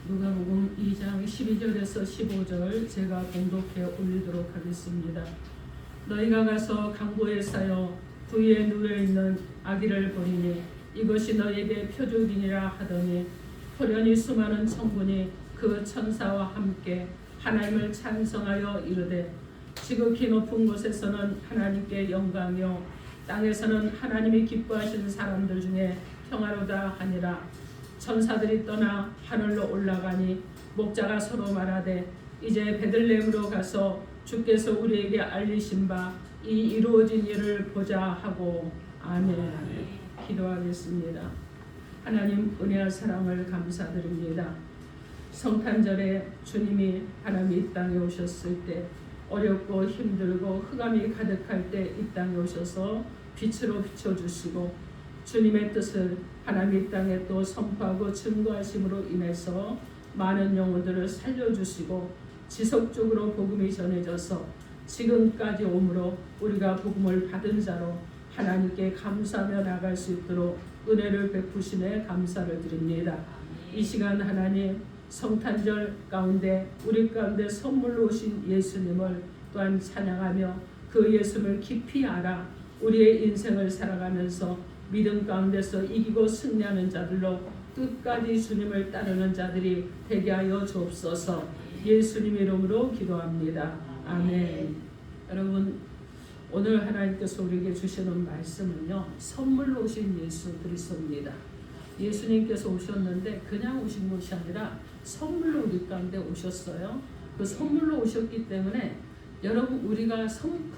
누가복음 2장 12절에서 15절 제가 봉독해 올리도록 하겠습니다. 너희가 가서 강보에 쌓여 부위에 누워있는 아기를 보리니 이것이 너희에게 표적이니라 하더니 호련히 수많은 천군이 그 천사와 함께 하나님을 찬송하여 이르되 지극히 높은 곳에서는 하나님께 영광이요 땅에서는 하나님이 기뻐하시는 사람들 중에 평화로다 하니라. 천사들이 떠나 하늘로 올라가니 목자가 서로 말하되 이제 베들레헴으로 가서 주께서 우리에게 알리신 바 이 이루어진 일을 보자 하고. 아멘. 기도하겠습니다. 하나님 은혜와 사랑을 감사드립니다. 성탄절에 주님이 하나님 이 땅에 오셨을 때 어렵고 힘들고 흑암이 가득할 때 이 땅에 오셔서 빛으로 비춰주시고 주님의 뜻을 하나님 이 땅에 또 선포하고 증거하심으로 인해서 많은 영혼들을 살려주시고 지속적으로 복음이 전해져서 지금까지 오므로 우리가 복음을 받은 자로 하나님께 감사하며 나갈 수 있도록 은혜를 베푸심에 감사를 드립니다. 이 시간 하나님 성탄절 가운데 우리 가운데 선물로 오신 예수님을 또한 찬양하며 그 예수님을 깊이 알아 우리의 인생을 살아가면서 믿음 가운데서 이기고 승리하는 자들로 끝까지 주님을 따르는 자들이 되게 하여 주옵소서. 예수님 이름으로 기도합니다. 아멘. 여러분, 오늘 하나님께서 우리에게 주시는 말씀은요, 선물로 오신 예수 그리스도입니다. 예수님께서 오셨는데 그냥 오신 것이 아니라 선물로 우리 가운데 오셨어요. 그 선물로 오셨기 때문에 여러분, 우리가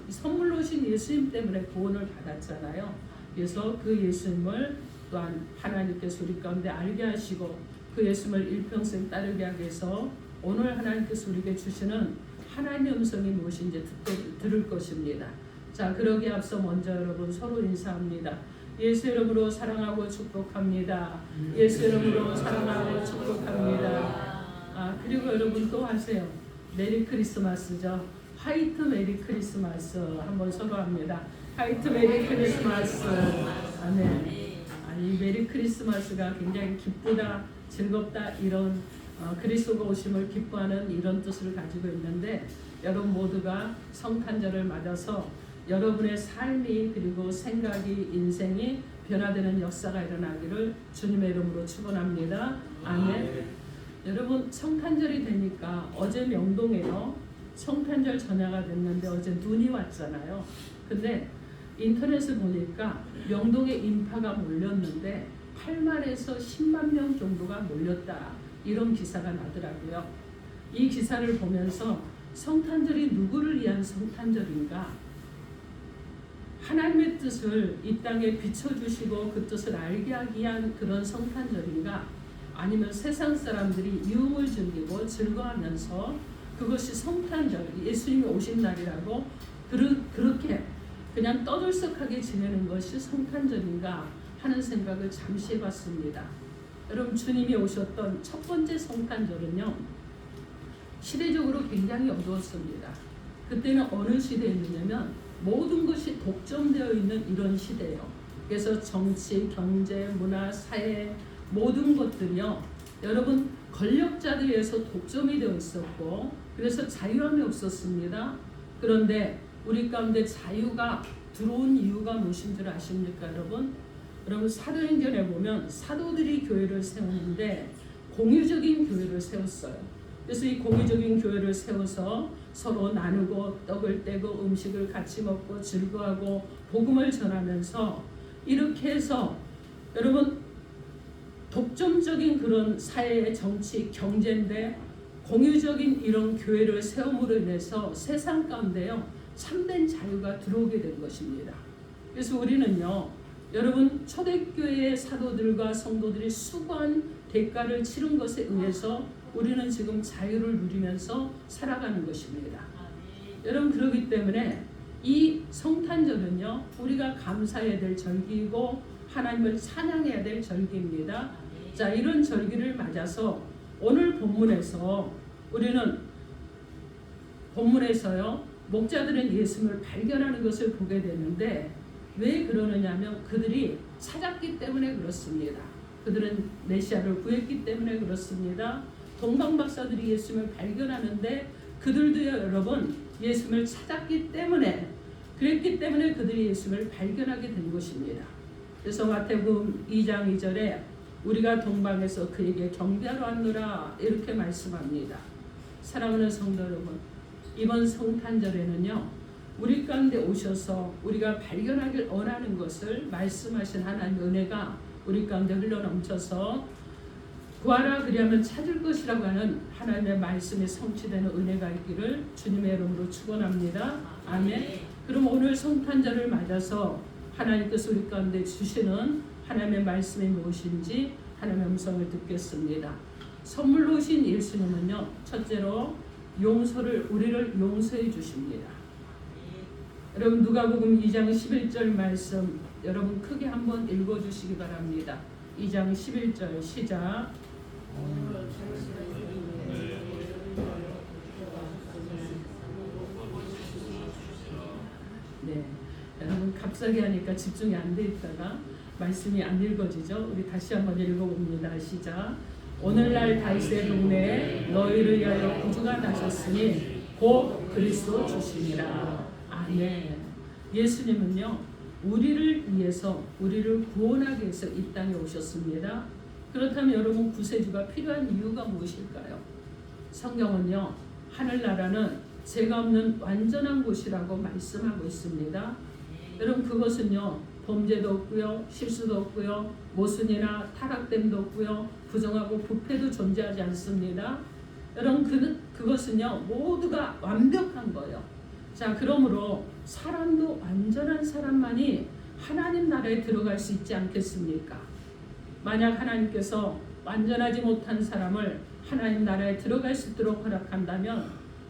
선물로 오신 예수님 때문에 구원을 받았잖아요. 그래서 그 예수님을 또한 하나님께서 우리 가운데 알게 하시고 그 예수님을 일평생 따르게 하기 위해서 오늘 하나님께서 우리에게 주시는 하나님의 음성이 무엇인지 들을 것입니다. 자, 그러기에 앞서 먼저 여러분 서로 인사합니다. 예수 이름으로 사랑하고 축복합니다. 예수 이름으로 사랑하고 축복합니다. 그리고 여러분 또 하세요. 메리 크리스마스죠. 화이트 메리 크리스마스 한번 서로 합니다. 화이트 메리 크리스마스. 아멘. 이 메리 크리스마스가 굉장히 기쁘다, 즐겁다 이런 그리스도가 오심을 기뻐하는 이런 뜻을 가지고 있는데 여러분 모두가 성탄절을 맞아서 여러분의 삶이 그리고 생각이 인생이 변화되는 역사가 일어나기를 주님의 이름으로 축원합니다. 아멘. 여러분 성탄절이 되니까 어제 명동에요. 성탄절 전야가 됐는데 어제 눈이 왔잖아요. 근데 인터넷을 보니까 명동에 인파가 몰렸는데 8만에서 10만 명 정도가 몰렸다. 이런 기사가 나더라고요. 이 기사를 보면서 성탄절이 누구를 위한 성탄절인가? 하나님의 뜻을 이 땅에 비춰주시고 그 뜻을 알게 하기 위한 그런 성탄절인가? 아니면 세상 사람들이 유흥을 즐기고 즐거워하면서 그것이 성탄절, 예수님이 오신 날이라고 그렇게 그냥 떠들썩하게 지내는 것이 성탄절인가 하는 생각을 잠시 해봤습니다. 여러분 주님이 오셨던 첫 번째 성탄절은요, 시대적으로 굉장히 어두웠습니다. 그때는 어느 시대였냐면 모든 것이 독점되어 있는 이런 시대예요. 그래서 정치, 경제, 문화, 사회 모든 것들이요, 여러분 권력자들에 의해서 독점이 되어 있었고 그래서 자유함이 없었습니다. 그런데 우리 가운데 자유가 들어온 이유가 무엇인 줄 아십니까 여러분? 여러분 사도행전에 보면 사도들이 교회를 세우는데 공유적인 교회를 세웠어요. 그래서 이 공유적인 교회를 세워서 서로 나누고 떡을 떼고 음식을 같이 먹고 즐거워하고 복음을 전하면서 이렇게 해서 여러분 독점적인 그런 사회의 정치 경제인데 공유적인 이런 교회를 세움으로 인해서 세상 가운데요 참된 자유가 들어오게 된 것입니다. 그래서 우리는요 여러분 초대교회의 사도들과 성도들이 수고한 대가를 치른 것에 의해서 우리는 지금 자유를 누리면서 살아가는 것입니다. 여러분 그렇기 때문에 이 성탄절은요 우리가 감사해야 될 절기이고 하나님을 찬양해야 될 절기입니다. 자, 이런 절기를 맞아서 오늘 본문에서 우리는 본문에서요 목자들은 예수님을 발견하는 것을 보게 되는데 왜 그러느냐면 그들이 찾았기 때문에 그렇습니다. 그들은 메시아를 구했기 때문에 그렇습니다. 동방 박사들이 예수님을 발견하는데 그들도 여러분 예수님을 찾았기 때문에 그랬기 때문에 그들이 예수님을 발견하게 된 것입니다. 그래서 마태복음 2장 2절에 우리가 동방에서 그에게 경배하러 왔노라 이렇게 말씀합니다. 사랑하는 성도 여러분, 이번 성탄절에는요 우리 가운데 오셔서 우리가 발견하길 원하는 것을 말씀하신 하나님의 은혜가 우리 가운데 흘러넘쳐서 구하라 그리하면 찾을 것이라고 하는 하나님의 말씀이 성취되는 은혜가 있기를 주님의 이름으로 축원합니다. 아멘. 그럼 오늘 성탄절을 맞아서 하나님께서 우리 가운데 주시는 하나님의 말씀이 무엇인지 하나님의 음성을 듣겠습니다. 선물로 오신 예수님은요 첫째로 용서를 우리를 용서해 주십니다. 여러분 누가복음 2장 11절 말씀 여러분 크게 한번 읽어주시기 바랍니다. 2장 11절 시작. 네, 여러분 갑자기 하니까 집중이 안 돼 있다가 말씀이 안 읽어지죠. 우리 다시 한번 읽어봅니다. 시작. 오늘날 다윗의 동네에 너희를 위하여 구주가 나셨으니 곧 그리스도 주시니라. 아멘. 예수님은요 우리를 위해서 우리를 구원하기 위해서 이 땅에 오셨습니다. 그렇다면 여러분 구세주가 필요한 이유가 무엇일까요? 성경은요 하늘나라는 죄가 없는 완전한 곳이라고 말씀하고 있습니다. 여러분 그것은요 범죄도 없고요 실수도 없고요 모순이나 타락됨도 없고요 부정하고 부패도 존재하지 않습니다. 여러분 그것은요 모두가 완벽한 거예요. 자 그러므로 사람도 완전한 사람만이 하나님 나라에 들어갈 수 있지 않겠습니까? 만약 하나님께서 완전하지 못한 사람을 하나님 나라에 들어갈 수 있도록 허락한다면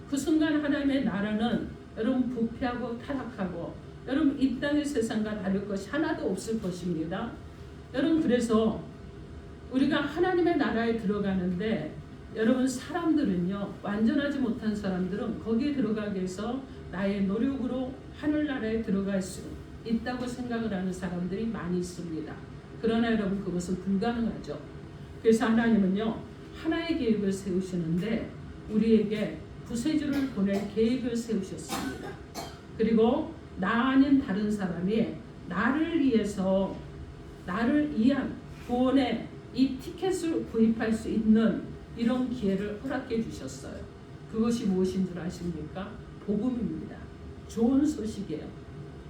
그 순간 하나님의 나라는 여러분 부패하고 타락하고 여러분 이 땅의 세상과 다를 것이 하나도 없을 것입니다. 여러분 그래서 우리가 하나님의 나라에 들어가는데 여러분 사람들은요 완전하지 못한 사람들은 거기에 들어가기 위해서 나의 노력으로 하늘나라에 들어갈 수 있다고 생각을 하는 사람들이 많이 있습니다. 그러나 여러분 그것은 불가능하죠. 그래서 하나님은요 하나의 계획을 세우시는데 우리에게 구세주를 보낼 계획을 세우셨습니다. 그리고 나 아닌 다른 사람이 나를 위해서 나를 위한 구원의 이 티켓을 구입할 수 있는 이런 기회를 허락해 주셨어요. 그것이 무엇인 줄 아십니까? 복음입니다. 좋은 소식이에요.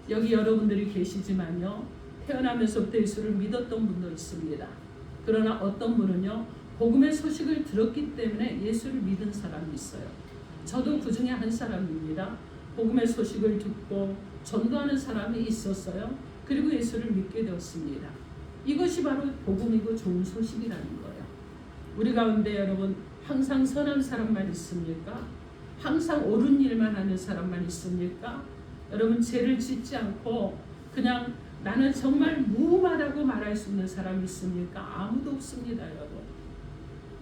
여기 여러분들이 계시지만요 태어나면서부터 예수를 믿었던 분도 있습니다. 그러나 어떤 분은요 복음의 소식을 들었기 때문에 예수를 믿은 사람이 있어요. 저도 그 중에 한 사람입니다. 복음의 소식을 듣고 전도하는 사람이 있었어요. 그리고 예수를 믿게 되었습니다. 이것이 바로 복음이고 좋은 소식이라는 거예요. 우리 가운데 여러분 항상 선한 사람만 있습니까? 항상 옳은 일만 하는 사람만 있습니까? 여러분 죄를 짓지 않고 그냥 나는 정말 무모하다고 말할 수 있는 사람이 있습니까? 아무도 없습니다.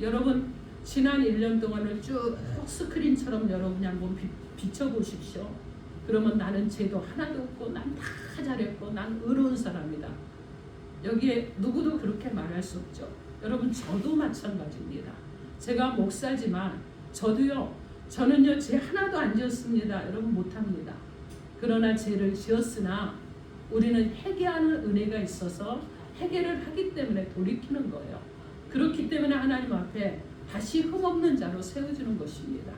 여러분 지난 1년 동안을 쭉 스크린처럼 여러분이 한번 비춰보십시오. 그러면 나는 죄도 하나도 없고 난 다 잘했고 난 의로운 사람이다. 여기에 누구도 그렇게 말할 수 없죠. 여러분 저도 마찬가지입니다. 제가 목사지만 저는요 죄 하나도 안 지었습니다. 여러분 못합니다. 그러나 죄를 지었으나 우리는 회개하는 은혜가 있어서 회개를 하기 때문에 돌이키는 거예요. 그렇기 때문에 하나님 앞에 다시 흠없는 자로 세워주는 것입니다.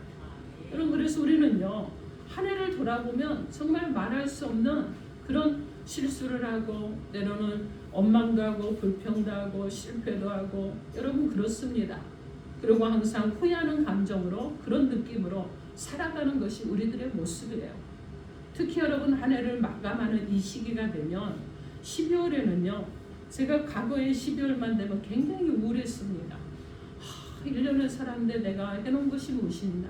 여러분 그래서 우리는요 한 해를 돌아보면 정말 말할 수 없는 그런 실수를 하고 때로는 원망도 하고 불평도 하고 실패도 하고 여러분 그렇습니다. 그리고 항상 후회하는 감정으로 그런 느낌으로 살아가는 것이 우리들의 모습이에요. 특히 여러분 한 해를 마감하는 이 시기가 되면 12월에는요 제가 과거에 12월만 되면 굉장히 우울했습니다. 1년을 살았는데 내가 해놓은 것이 무엇이 있나,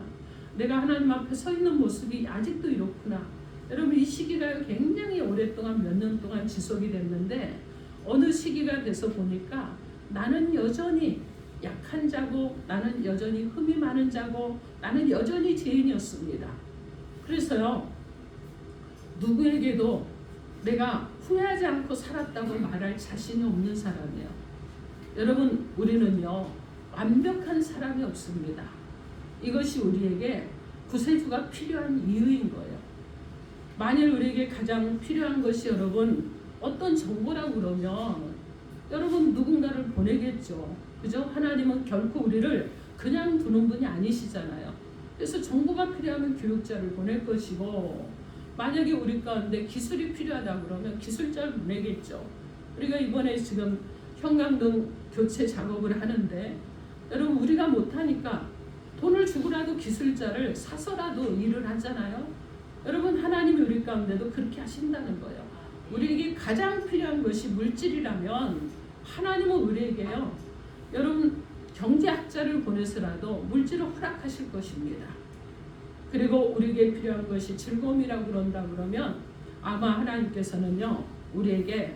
내가 하나님 앞에 서 있는 모습이 아직도 이렇구나. 여러분 이 시기가 굉장히 오랫동안 몇 년 동안 지속이 됐는데 어느 시기가 돼서 보니까 나는 여전히 약한 자고 나는 여전히 흠이 많은 자고 나는 여전히 죄인이었습니다. 그래서요 누구에게도 내가 후회하지 않고 살았다고 말할 자신이 없는 사람이에요. 여러분 우리는요 완벽한 사람이 없습니다. 이것이 우리에게 구세주가 필요한 이유인 거예요. 만일 우리에게 가장 필요한 것이 여러분 어떤 정보라고 그러면 여러분 누군가를 보내겠죠. 그죠? 하나님은 결코 우리를 그냥 두는 분이 아니시잖아요. 그래서 정보가 필요하면 교육자를 보낼 것이고, 만약에 우리 가운데 기술이 필요하다 그러면 기술자를 보내겠죠. 우리가 이번에 지금 형광등 교체 작업을 하는데 여러분 우리가 못하니까 돈을 주고라도 기술자를 사서라도 일을 하잖아요. 여러분 하나님이 우리 가운데도 그렇게 하신다는 거예요. 우리에게 가장 필요한 것이 물질이라면 하나님은 우리에게요, 여러분 경제학자를 보내서라도 물질을 허락하실 것입니다. 그리고 우리에게 필요한 것이 즐거움이라고 그런다 그러면 아마 하나님께서는요 우리에게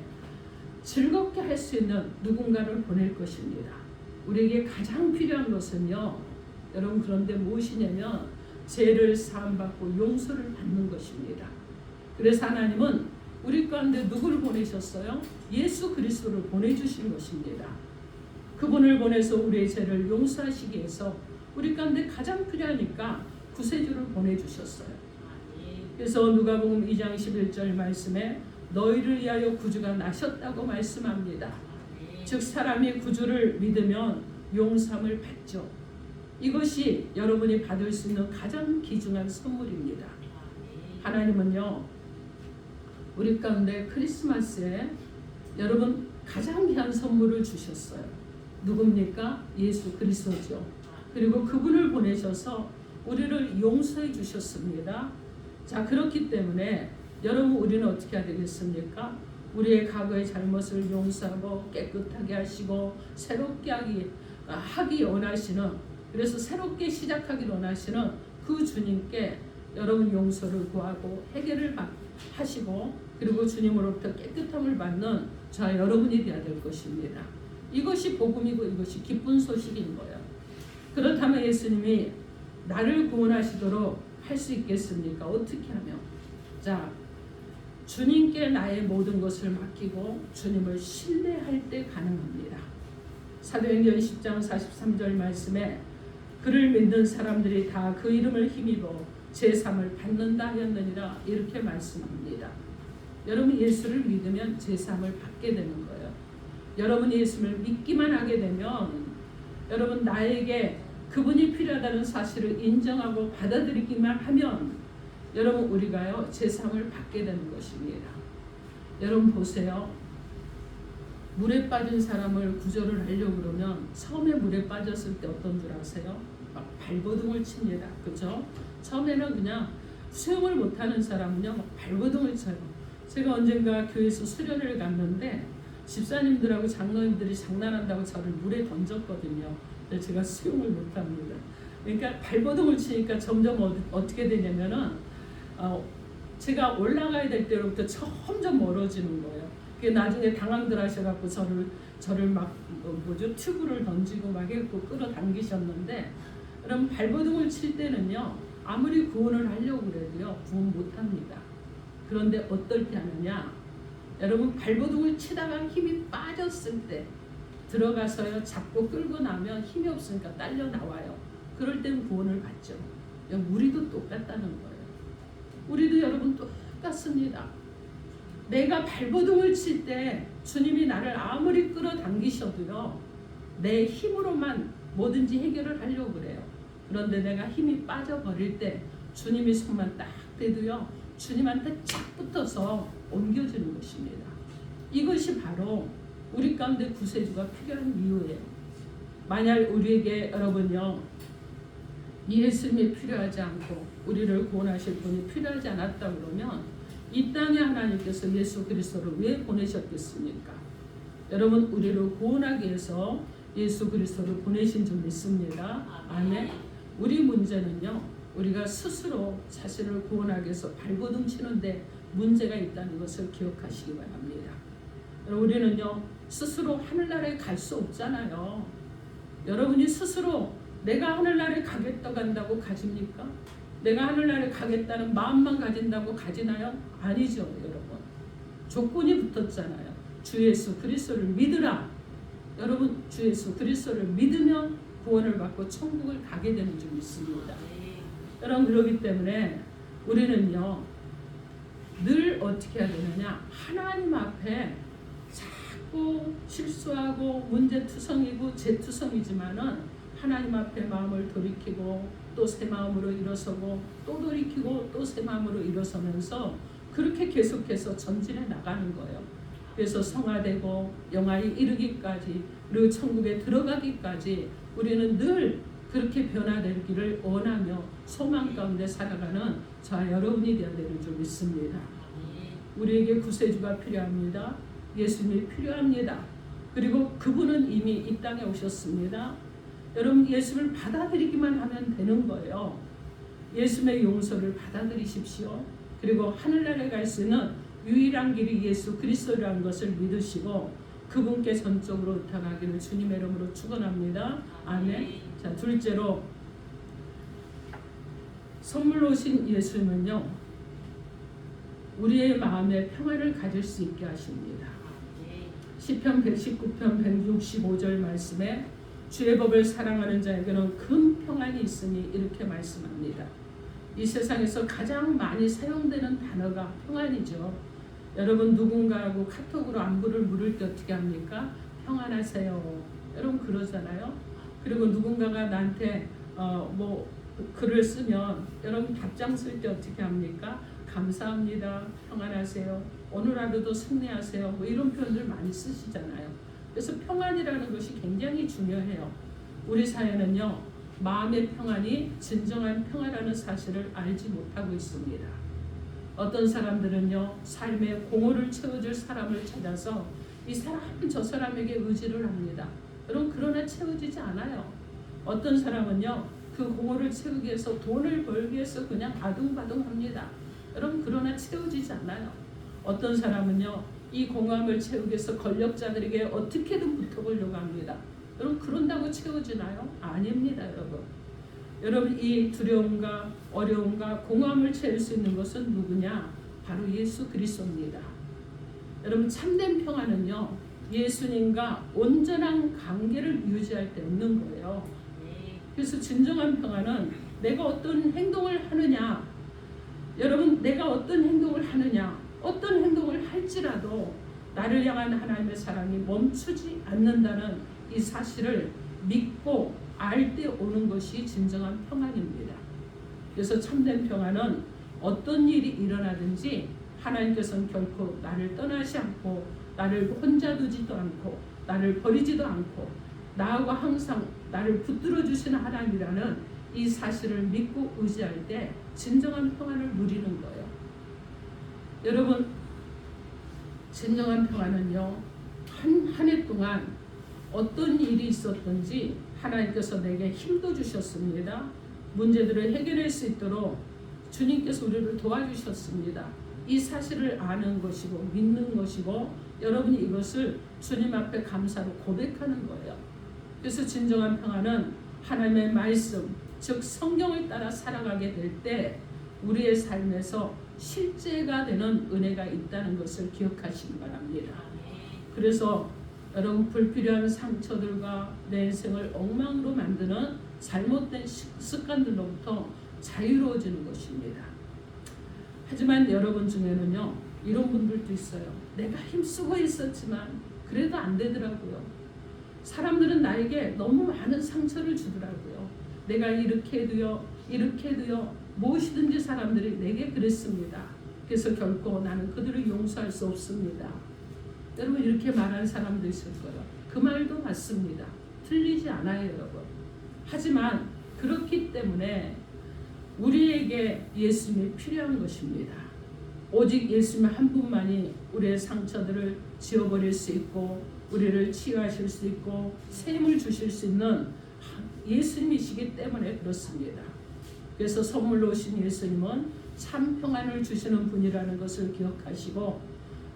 즐겁게 할 수 있는 누군가를 보낼 것입니다. 우리에게 가장 필요한 것은요 여러분 그런데 무엇이냐면 죄를 사함받고 용서를 받는 것입니다. 그래서 하나님은 우리 가운데 누구를 보내셨어요? 예수 그리스도를 보내주신 것입니다. 그분을 보내서 우리의 죄를 용서하시기 위해서 우리 가운데 가장 필요하니까 구세주를 보내주셨어요. 그래서 누가복음 2장 11절 말씀에 너희를 위하여 구주가 나셨다고 말씀합니다. 즉 사람이 구주를 믿으면 용서함을 받죠. 이것이 여러분이 받을 수 있는 가장 귀중한 선물입니다. 하나님은요 우리 가운데 크리스마스에 여러분 가장 귀한 선물을 주셨어요. 누굽니까? 예수 그리스도죠. 그리고 그분을 보내셔서 우리를 용서해 주셨습니다. 자, 그렇기 때문에 여러분 우리는 어떻게 해야 되겠습니까? 우리의 과거의 잘못을 용서하고 깨끗하게 하시고 새롭게 하기 원하시는, 그래서 새롭게 시작하기 원하시는 그 주님께 여러분 용서를 구하고 해결을 하시고 그리고 주님으로부터 깨끗함을 받는 자 여러분이 되어야 될 것입니다. 이것이 복음이고 이것이 기쁜 소식인 거예요. 그렇다면 예수님이 나를 구원하시도록 할 수 있겠습니까? 어떻게 하면? 자, 주님께 나의 모든 것을 맡기고 주님을 신뢰할 때 가능합니다. 사도행전 10장 43절 말씀에 그를 믿는 사람들이 다 그 이름을 힘입어 제삼을 받는다 하였느니라 이렇게 말씀합니다. 여러분 예수를 믿으면 제삼을 받게 되는 거예요. 여러분이 예수를 믿기만 하게 되면 여러분 나에게 그분이 필요하다는 사실을 인정하고 받아들이기만 하면 여러분 우리가요 제삼을 받게 되는 것입니다. 여러분 보세요. 물에 빠진 사람을 구조를 하려고 그러면 처음에 물에 빠졌을 때 어떤 줄 아세요? 막 발버둥을 칩니다. 그죠? 처음에는 그냥 수영을 못하는 사람은요 막 발버둥을 쳐요. 제가 언젠가 교회에서 수련을 갔는데 집사님들하고 장로님들이 장난한다고 저를 물에 던졌거든요. 근데 제가 수영을 못합니다. 그러니까 발버둥을 치니까 점점 어떻게 되냐면은 제가 올라가야 될 때로부터 점점 멀어지는 거예요. 그게 나중에 당황들 하셔갖고 저를 막 튜브를 던지고 막 했고 끌어당기셨는데, 그럼 발버둥을 칠 때는요 아무리 구원을 하려고 그래도요 구원 못합니다. 그런데 어떨 때 하느냐, 여러분 발버둥을 치다가 힘이 빠졌을 때 들어가서요 잡고 끌고 나면 힘이 없으니까 딸려 나와요. 그럴 땐 구원을 받죠. 우리도 똑같다는 거예요. 우리도 여러분 똑같습니다. 내가 발버둥을 칠 때 주님이 나를 아무리 끌어당기셔도요 내 힘으로만 뭐든지 해결을 하려고 그래요. 그런데 내가 힘이 빠져버릴 때 주님이 손만 딱 대도요 주님한테 착 붙어서 옮겨지는 것입니다. 이것이 바로 우리 가운데 구세주가 필요한 이유예요. 만약 우리에게 여러분요 예수님이 필요하지 않고 우리를 구원하실 분이 필요하지 않았다 그러면 이 땅에 하나님께서 예수 그리스도를 왜 보내셨겠습니까? 여러분 우리를 구원하기 위해서 예수 그리스도를 보내신 줄 믿습니다. 아멘. 우리 문제는요 우리가 스스로 자신을 구원하기 위해서 발버둥 치는데 문제가 있다는 것을 기억하시기 바랍니다. 우리는요 스스로 하늘나라에 갈 수 없잖아요. 여러분이 스스로 내가 하늘나라에 가겠다고 한다고 가집니까? 내가 하늘나라에 가겠다는 마음만 가진다고 가지나요? 아니죠 여러분. 조건이 붙었잖아요. 주 예수 그리스도를 믿으라. 여러분 주 예수 그리스도를 믿으면 구원을 받고 천국을 가게 되는 줄 믿습니다. 여러분, 그렇기 때문에 우리는요 늘 어떻게 해야 되느냐, 하나님 앞에 자꾸 실수하고 문제투성이고 죄투성이지만은 하나님 앞에 마음을 돌이키고 또 새 마음으로 일어서고 또 돌이키고 또 새 마음으로 일어서면서 그렇게 계속해서 전진해 나가는 거예요. 그래서 성화되고 영화에 이르기까지, 그리고 천국에 들어가기까지 우리는 늘 그렇게 변화되기를 원하며 소망 가운데 살아가는 저와 여러분이 되어야 되는 줄 믿습니다. 우리에게 구세주가 필요합니다. 예수님이 필요합니다. 그리고 그분은 이미 이 땅에 오셨습니다. 여러분, 예수를 받아들이기만 하면 되는 거예요. 예수의 용서를 받아들이십시오. 그리고 하늘나라에 갈 수 있는 유일한 길이 예수 그리스도라는 것을 믿으시고 그분께 전적으로 의탁하기를 주님의 이름으로 축원합니다. 아멘. 자, 둘째로 선물로 오신 예수님은요 우리의 마음에 평안을 가질 수 있게 하십니다. 시편 119편 165절 말씀에 주의 법을 사랑하는 자에게는 큰 평안이 있으니 이렇게 말씀합니다. 이 세상에서 가장 많이 사용되는 단어가 평안이죠. 여러분, 누군가하고 카톡으로 안부를 물을 때 어떻게 합니까? 평안하세요. 여러분 그러잖아요. 그리고 누군가가 나한테 뭐 글을 쓰면 여러분 답장 쓸 때 어떻게 합니까? 감사합니다. 평안하세요. 오늘 하루도 승리하세요. 뭐 이런 표현들 많이 쓰시잖아요. 그래서 평안이라는 것이 굉장히 중요해요. 우리 사회는요 마음의 평안이 진정한 평화라는 사실을 알지 못하고 있습니다. 어떤 사람들은요 삶의 공허를 채워줄 사람을 찾아서 이 사람 저 사람에게 의지를 합니다. 여러분, 그러나 채워지지 않아요. 어떤 사람은요 그 공허를 채우기 위해서 돈을 벌기 위해서 그냥 아둥바둥합니다. 여러분, 그러나 채워지지 않아요. 어떤 사람은요 이 공허함을 채우기 위해서 권력자들에게 어떻게든 붙어보려고 합니다. 여러분, 그런다고 채워지나요? 아닙니다. 여러분, 이 두려움과 어려움과 공허함을 채울 수 있는 것은 누구냐? 바로 예수 그리스도입니다. 여러분, 참된 평안은요 예수님과 온전한 관계를 유지할 때 얻는 거예요. 그래서 진정한 평안은 내가 어떤 행동을 하느냐, 여러분, 내가 어떤 행동을 하느냐, 어떤 행동을 할지라도 나를 향한 하나님의 사랑이 멈추지 않는다는 이 사실을 믿고 알 때 오는 것이 진정한 평안입니다. 그래서 참된 평안은 어떤 일이 일어나든지 하나님께서는 결코 나를 떠나지 않고 나를 혼자 두지도 않고 나를 버리지도 않고 나하고 항상 나를 붙들어 주시는 하나님이라는 이 사실을 믿고 의지할 때 진정한 평안을 누리는 거예요. 여러분, 진정한 평안은요 한 해 동안 어떤 일이 있었든지 하나님께서 내게 힘도 주셨습니다. 문제들을 해결할 수 있도록 주님께서 우리를 도와주셨습니다. 이 사실을 아는 것이고 믿는 것이고 여러분이 이것을 주님 앞에 감사로 고백하는 거예요. 그래서 진정한 평안은 하나님의 말씀, 즉 성경을 따라 살아가게 될 때 우리의 삶에서 실제가 되는 은혜가 있다는 것을 기억하시기 바랍니다. 그래서 여러분, 불필요한 상처들과 내 인생을 엉망으로 만드는 잘못된 습관들로부터 자유로워지는 것입니다. 하지만 여러분 중에는요 이런 분들도 있어요. 내가 힘쓰고 있었지만 그래도 안 되더라고요. 사람들은 나에게 너무 많은 상처를 주더라고요. 내가 이렇게 해도요 무엇이든지 사람들이 내게 그랬습니다. 그래서 결코 나는 그들을 용서할 수 없습니다. 여러분, 이렇게 말하는 사람도 있을 거예요. 그 말도 맞습니다. 틀리지 않아요, 여러분. 하지만 그렇기 때문에 우리에게 예수님이 필요한 것입니다. 오직 예수님 한 분만이 우리의 상처들을 지워버릴 수 있고 우리를 치유하실 수 있고 샘을 주실 수 있는 예수님이시기 때문에 그렇습니다. 그래서 선물로 오신 예수님은 참 평안을 주시는 분이라는 것을 기억하시고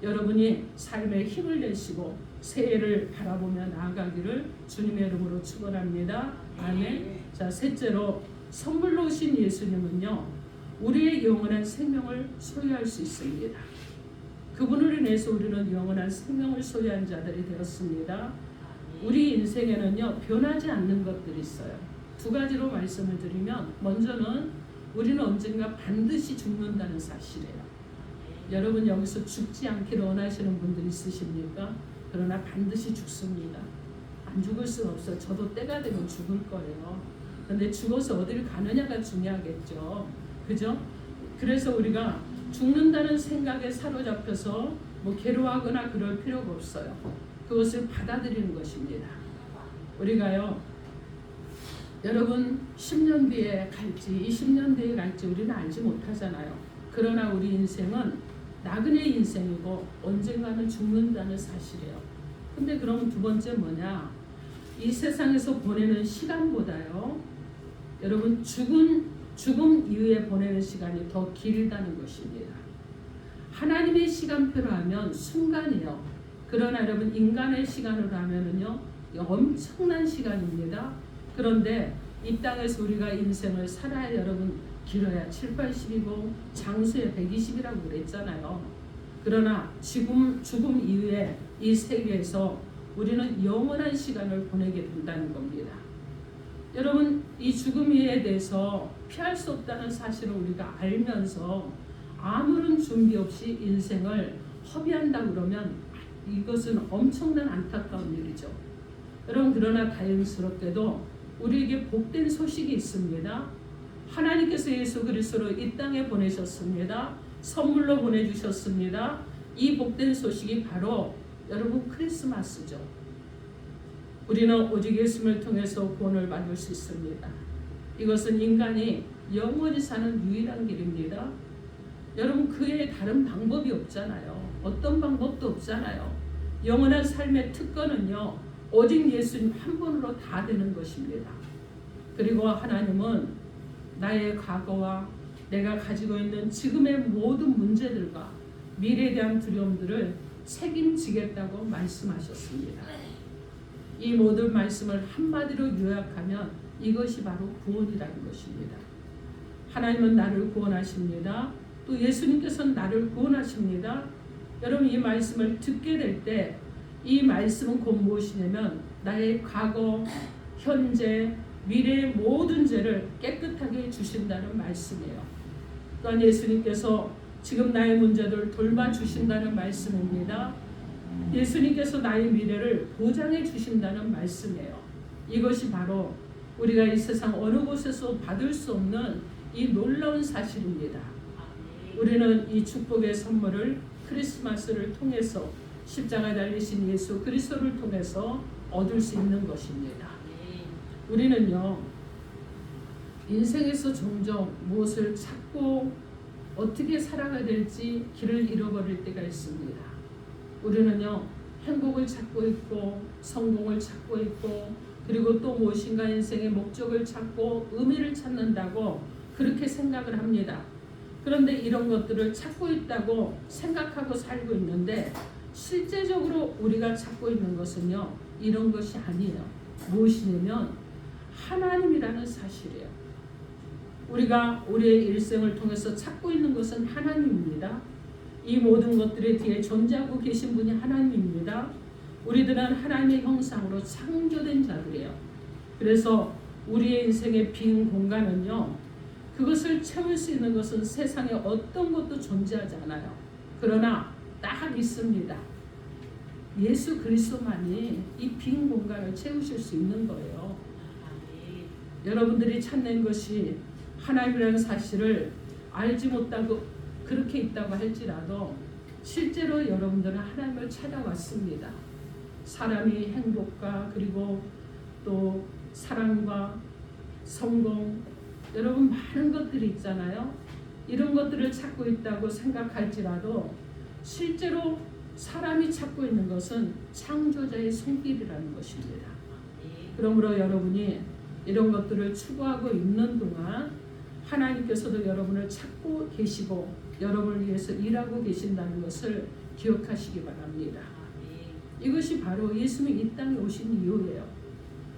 여러분이 삶에 힘을 내시고 새해를 바라보며 나아가기를 주님의 이름으로 축원합니다. 아멘. 자, 셋째로 선물로 오신 예수님은요 우리의 영원한 생명을 소유할 수 있습니다. 그분으로 인해서 우리는 영원한 생명을 소유한 자들이 되었습니다. 우리 인생에는요 변하지 않는 것들이 있어요. 두 가지로 말씀을 드리면, 먼저는 우리는 언젠가 반드시 죽는다는 사실이에요. 여러분 여기서 죽지 않기를 원하시는 분들 있으십니까? 그러나 반드시 죽습니다. 안 죽을 수는 없어요. 저도 때가 되면 죽을 거예요. 그런데 죽어서 어디를 가느냐가 중요하겠죠. 그죠? 그래서 우리가 죽는다는 생각에 사로잡혀서 뭐 괴로워하거나 그럴 필요가 없어요. 그것을 받아들이는 것입니다. 우리가요, 여러분 10년 뒤에 갈지 20년 뒤에 갈지 우리는 알지 못하잖아요. 그러나 우리 인생은 나그네 인생이고 언젠가는 죽는다는 사실이에요. 근데 그럼 두 번째 뭐냐? 이 세상에서 보내는 시간보다요, 여러분 죽음 이후에 보내는 시간이 더 길다는 것입니다. 하나님의 시간표로 하면 순간이에요. 그러나 여러분 인간의 시간으로 하면은요 엄청난 시간입니다. 그런데 이 땅에서 우리가 인생을 살아야 여러분 길어야 7, 80이고 장수에 120이라고 그랬잖아요. 그러나 지금 죽음 이후에 이 세계에서 우리는 영원한 시간을 보내게 된다는 겁니다. 여러분 이 죽음에 대해서 피할 수 없다는 사실을 우리가 알면서 아무런 준비 없이 인생을 허비한다 그러면 이것은 엄청난 안타까운 일이죠. 여러분 그러나 다행스럽게도 우리에게 복된 소식이 있습니다. 하나님께서 예수 그리스도를 이 땅에 보내셨습니다. 선물로 보내주셨습니다. 이 복된 소식이 바로 여러분 크리스마스죠. 우리는 오직 예수님을 통해서 구원을 받을 수 있습니다. 이것은 인간이 영원히 사는 유일한 길입니다. 여러분 그 외에 다른 방법이 없잖아요. 어떤 방법도 없잖아요. 영원한 삶의 특권은요 오직 예수님 한 분으로 다 되는 것입니다. 그리고 하나님은 나의 과거와 내가 가지고 있는 지금의 모든 문제들과 미래에 대한 두려움들을 책임지겠다고 말씀하셨습니다. 이 모든 말씀을 한마디로 요약하면 이것이 바로 구원이라는 것입니다. 하나님은 나를 구원하십니다. 또 예수님께서는 나를 구원하십니다. 여러분 이 말씀을 듣게 될 때 이 말씀은 곧 무엇이냐면 나의 과거, 현재, 미래의 모든 죄를 깨끗하게 주신다는 말씀이에요. 또한 예수님께서 지금 나의 문제를 돌봐주신다는 말씀입니다. 예수님께서 나의 미래를 보장해 주신다는 말씀이에요. 이것이 바로 우리가 이 세상 어느 곳에서 받을 수 없는 이 놀라운 사실입니다. 우리는 이 축복의 선물을 크리스마스를 통해서 십자가에 달리신 예수 그리스도를 통해서 얻을 수 있는 것입니다. 우리는요 인생에서 종종 무엇을 찾고 어떻게 살아가야 될지 길을 잃어버릴 때가 있습니다. 우리는요 행복을 찾고 있고 성공을 찾고 있고 그리고 또 무엇인가 인생의 목적을 찾고 의미를 찾는다고 그렇게 생각을 합니다. 그런데 이런 것들을 찾고 있다고 생각하고 살고 있는데 실제적으로 우리가 찾고 있는 것은요 이런 것이 아니에요. 무엇이냐면 하나님이라는 사실이에요. 우리가 우리의 일생을 통해서 찾고 있는 것은 하나님입니다. 이 모든 것들의 뒤에 존재하고 계신 분이 하나님입니다. 우리들은 하나님의 형상으로 창조된 자들이에요. 그래서 우리의 인생의 빈 공간은요 그것을 채울 수 있는 것은 세상에 어떤 것도 존재하지 않아요. 그러나 딱 있습니다. 예수 그리스도만이 이 빈 공간을 채우실 수 있는 거예요. 여러분들이 찾는 것이 하나님이라는 사실을 알지 못하고 그렇게 있다고 할지라도 실제로 여러분들은 하나님을 찾아왔습니다. 사람이 행복과 그리고 또 사랑과 성공 여러분 많은 것들이 있잖아요. 이런 것들을 찾고 있다고 생각할지라도 실제로 사람이 찾고 있는 것은 창조자의 손길이라는 것입니다. 그러므로 여러분이 이런 것들을 추구하고 있는 동안 하나님께서도 여러분을 찾고 계시고 여러분을 위해서 일하고 계신다는 것을 기억하시기 바랍니다. 이것이 바로 예수님이 이 땅에 오신 이유예요.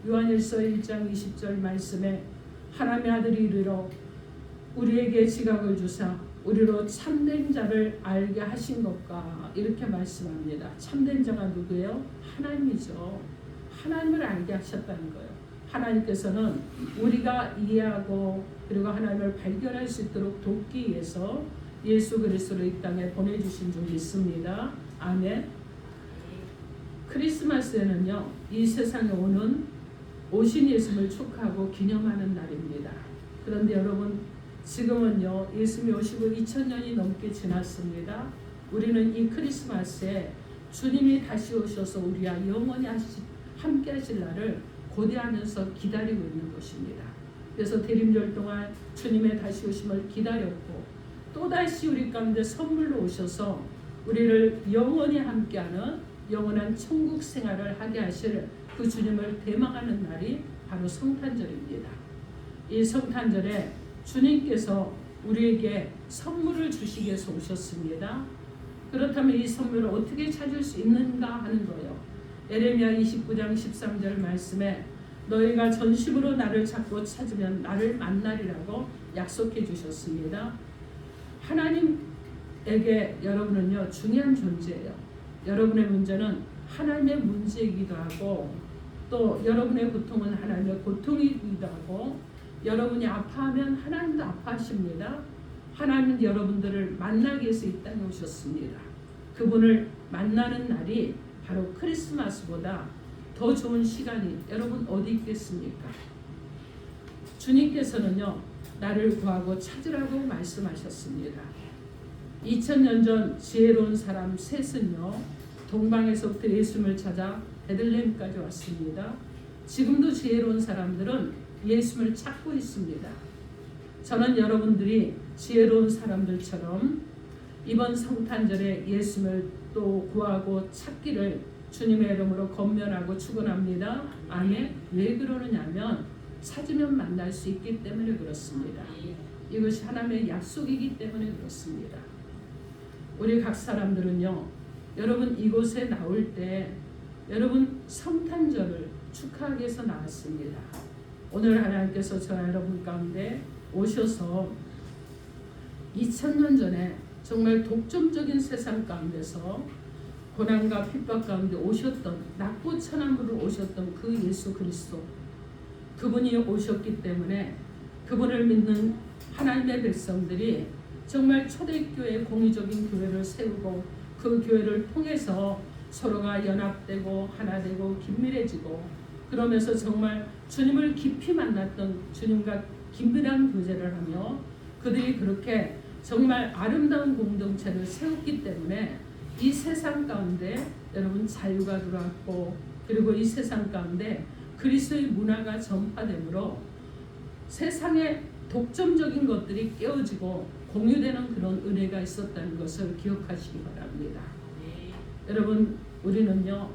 요한일서 1장 20절 말씀에 하나님의 아들이 이르러 우리에게 지각을 주사 우리로 참된 자를 알게 하신 것과 이렇게 말씀합니다. 참된 자가 누구예요? 하나님이죠. 하나님을 알게 하셨다는 거예요. 하나님께서는 우리가 이해하고 그리고 하나님을 발견할 수 있도록 돕기 위해서 예수 그리스도를 이 땅에 보내주신 줄 믿습니다. 아멘. 크리스마스에는요, 이 세상에 오신 예수님을 축하하고 기념하는 날입니다. 그런데 여러분, 지금은요, 예수님이 오시고 2000년이 넘게 지났습니다. 우리는 이 크리스마스에 주님이 다시 오셔서 우리와 영원히 함께 하실 날을 고대하면서 기다리고 있는 것입니다. 그래서 대림절 동안 주님의 다시 오심을 기다렸고 또다시 우리 가운데 선물로 오셔서 우리를 영원히 함께하는 영원한 천국 생활을 하게 하실 그 주님을 대망하는 날이 바로 성탄절입니다. 이 성탄절에 주님께서 우리에게 선물을 주시기 위해서 오셨습니다. 그렇다면 이 선물을 어떻게 찾을 수 있는가 하는 거예요. 에레미야 29장 13절 말씀에 너희가 전심으로 나를 찾고 찾으면 나를 만나리라고 약속해 주셨습니다. 하나님에게 여러분은요, 중요한 존재예요. 여러분의 문제는 하나님의 문제이기도 하고 또 여러분의 고통은 하나님의 고통이기도 하고 여러분이 아파하면 하나님도 아파하십니다. 하나님은 여러분들을 만나기 위해서 이 땅에 오셨습니다. 그분을 만나는 날이 바로 크리스마스보다 더 좋은 시간이 여러분 어디 있겠습니까? 주님께서는요, 나를 구하고 찾으라고 말씀하셨습니다. 2000년 전 지혜로운 사람 셋은요, 동방에서부터 예수님을 찾아 베들레헴까지 왔습니다. 지금도 지혜로운 사람들은 예수님을 찾고 있습니다. 저는 여러분들이 지혜로운 사람들처럼 이번 성탄절에 예수님을 또 구하고 찾기를 주님의 이름으로 권면하고 축원합니다. 아멘. 왜 그러느냐면 찾으면 만날 수 있기 때문에 그렇습니다. 이것이 하나님의 약속이기 때문에 그렇습니다. 우리 각 사람들은요, 여러분 이곳에 나올 때 여러분 성탄절을 축하하기 위해서 나왔습니다. 오늘 하나님께서 저와 여러분 가운데 오셔서 2000년 전에 정말 독점적인 세상 가운데서 고난과 핍박 가운데 오셨던 낮고 천함으로 오셨던 그 예수 그리스도, 그분이 오셨기 때문에 그분을 믿는 하나님의 백성들이 정말 초대교회 공의적인 교회를 세우고 그 교회를 통해서 서로가 연합되고 하나되고 긴밀해지고 그러면서 정말 주님을 깊이 만났던 주님과 긴밀한 교제를 하며 그들이 그렇게 정말 아름다운 공동체를 세웠기 때문에 이 세상 가운데 여러분 자유가 들어왔고 그리고 이 세상 가운데 그리스도의 문화가 전파되므로 세상의 독점적인 것들이 깨어지고 공유되는 그런 은혜가 있었다는 것을 기억하시기 바랍니다. 여러분 우리는요,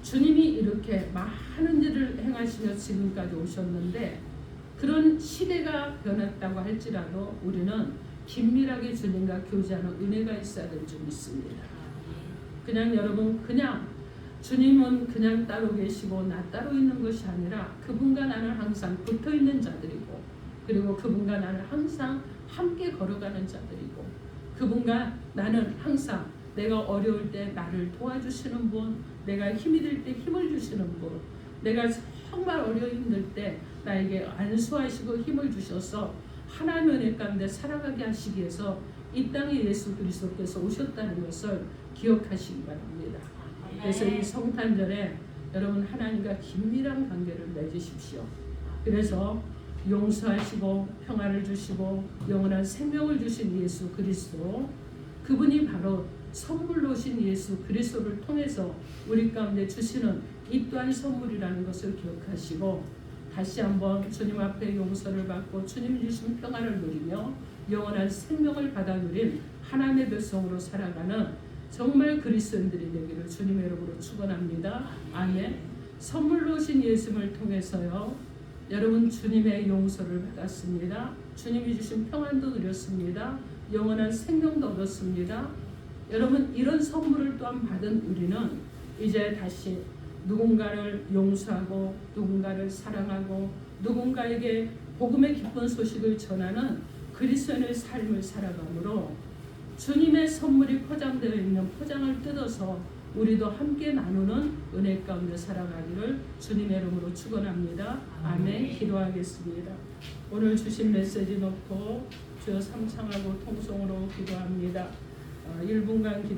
주님이 이렇게 많은 일을 행하시며 지금까지 오셨는데 그런 시대가 변했다고 할지라도 우리는 긴밀하게 주님과 교제하는 은혜가 있어야 될 줄 믿습니다. 그냥 여러분 그냥 주님은 그냥 따로 계시고 나 따로 있는 것이 아니라 그분과 나는 항상 붙어있는 자들이고 그리고 그분과 나는 항상 함께 걸어가는 자들이고 그분과 나는 항상 내가 어려울 때 나를 도와주시는 분, 내가 힘이 들 때 힘을 주시는 분, 내가 정말 힘들 때 나에게 안수하시고 힘을 주셔서 하나님의 은혜 가운데 살아가게 하시기 위해서 이 땅에 예수 그리스도께서 오셨다는 것을 기억하시기 바랍니다. 그래서 이 성탄절에 여러분 하나님과 긴밀한 관계를 맺으십시오. 그래서 용서하시고 평화를 주시고 영원한 생명을 주신 예수 그리스도, 그분이 바로 선물로 오신 예수 그리스도를 통해서 우리 가운데 주시는 이 또한 선물이라는 것을 기억하시고 다시 한번 주님 앞에 용서를 받고 주님이 주신 평화를 누리며 영원한 생명을 받아 누린 하나님의 백성으로 살아가는 정말 그리스도인들이 되기를 주님의 이름으로 축원합니다. 아멘. 선물로 오신 예수님을 통해서요, 여러분 주님의 용서를 받았습니다. 주님이 주신 평안도 누렸습니다. 영원한 생명도 얻었습니다. 여러분 이런 선물을 또한 받은 우리는 이제 다시 누군가를 용서하고 누군가를 사랑하고 누군가에게 복음의 기쁜 소식을 전하는 그리스도인의 삶을 살아가므로 주님의 선물이 포장되어 있는 포장을 뜯어서 우리도 함께 나누는 은혜 가운데 살아가기를 주님의 이름으로 축원합니다. 아멘. 기도하겠습니다. 오늘 주신 메시지 놓고 주여 삼창하고 통성으로 기도합니다. 1분간 기도